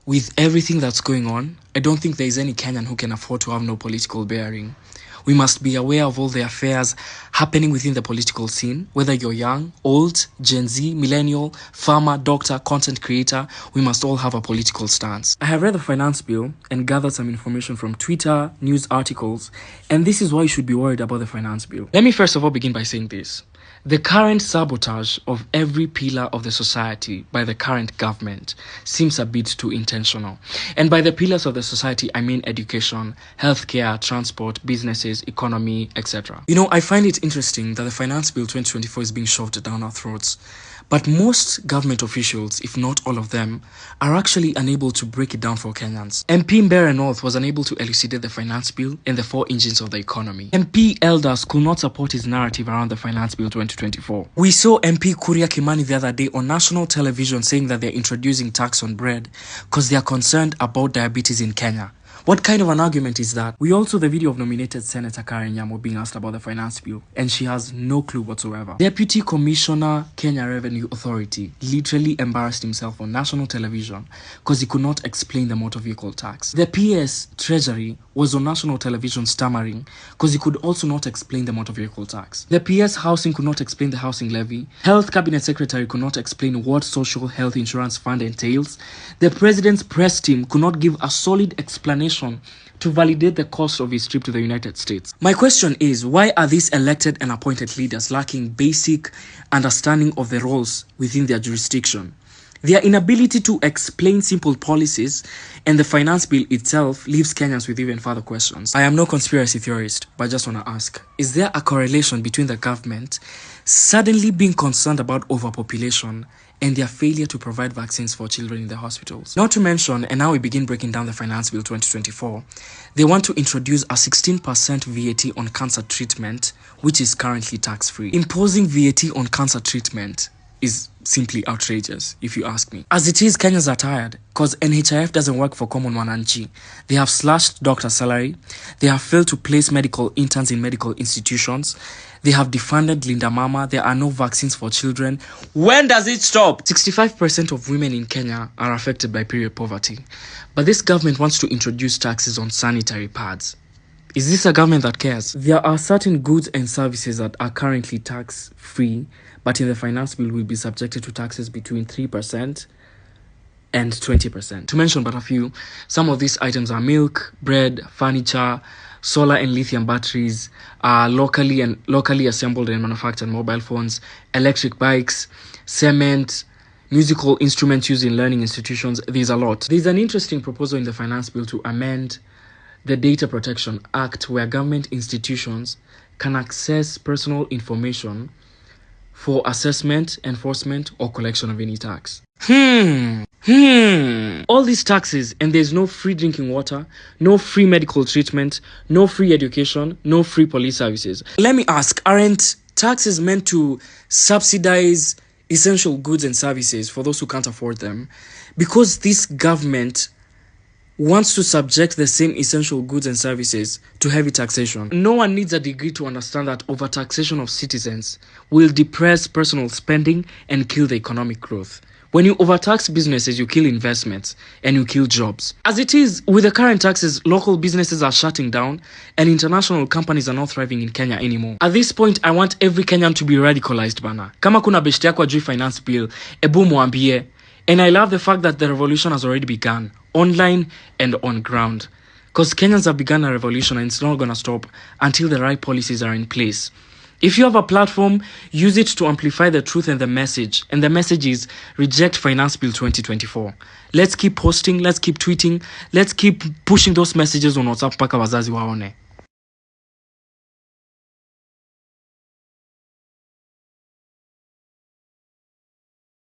With everything that's going on, I don't think there is any Kenyan who can afford to have no political bearing. We must be aware of all the affairs happening within the political scene, whether you're young, old, Gen Z, millennial, farmer, doctor, content creator, we must all have a political stance. I have read the finance bill and gathered some information from Twitter, news articles, and this is why you should be worried about the finance bill. Let me first of all begin by saying this. The current sabotage of every pillar of the society by the current government seems a bit too intentional. And by the pillars of the society, I mean education, healthcare, transport, businesses, economy, etc. I find it interesting that the Finance Bill 2024 is being shoved down our throats. But most government officials, if not all of them, are actually unable to break it down for Kenyans. MP Mbere North was unable to elucidate the finance bill and the four engines of the economy. MP Elders could not support his narrative around the Finance Bill 2024. We saw MP Kuria Kimani the other day on national television saying that they're introducing tax on bread because they are concerned about diabetes in Kenya. What kind of an argument is that? We also saw the video of nominated Senator Karen Nyamo being asked about the finance bill, and she has no clue whatsoever. Deputy Commissioner Kenya Revenue Authority literally embarrassed himself on national television because he could not explain the motor vehicle tax. The PS Treasury was on national television stammering because he could also not explain the motor vehicle tax. The PS Housing could not explain the housing levy. Health Cabinet Secretary could not explain what social health insurance fund entails. The President's press team could not give a solid explanation to validate the cost of his trip to the United States. My question is, why are these elected and appointed leaders lacking basic understanding of the roles within their jurisdiction? Their inability to explain simple policies and the finance bill itself leaves Kenyans with even further questions. I am no conspiracy theorist, but I just want to ask, is there a correlation between the government suddenly being concerned about overpopulation and their failure to provide vaccines for children in the hospitals? Not to mention, and now we begin breaking down the Finance Bill 2024, they want to introduce a 16% VAT on cancer treatment, which is currently tax-free. Imposing VAT on cancer treatment is simply outrageous, if you ask me. As it is, Kenyans are tired because NHIF doesn't work for common wananchi. They have slashed doctor salary. They have failed to place medical interns in medical institutions. They have defunded Linda Mama. There are no vaccines for children. When does it stop? 65% of women in Kenya are affected by period poverty. But this government wants to introduce taxes on sanitary pads. Is this a government that cares? There are certain goods and services that are currently tax-free, but in the finance bill will be subjected to taxes between 3% and 20%. To mention but a few, some of these items are milk, bread, furniture, solar and lithium batteries, locally assembled and manufactured mobile phones, electric bikes, cement, musical instruments used in learning institutions. There's a lot. There's an interesting proposal in the finance bill to amend the Data Protection Act, where government institutions can access personal information for assessment, enforcement, or collection of any tax. All these taxes, and there's no free drinking water, no free medical treatment, no free education, no free police services. Let me ask, aren't taxes meant to subsidize essential goods and services for those who can't afford them? Because this government wants to subject the same essential goods and services to heavy taxation. No one needs a degree to understand that overtaxation of citizens will depress personal spending and kill the economic growth. When you overtax businesses, you kill investments and you kill jobs. As it is, with the current taxes, local businesses are shutting down and international companies are not thriving in Kenya anymore. At this point, I want every Kenyan to be radicalized, bana. Kama kuna beshte yako ajui finance bill, ebu muambie. And I love the fact that the revolution has already begun, online and on ground. Because Kenyans have begun a revolution and it's not going to stop until the right policies are in place. If you have a platform, use it to amplify the truth and the message. And the message is, reject Finance Bill 2024. Let's keep posting, let's keep tweeting, let's keep pushing those messages on WhatsApp mpaka wazazi waone.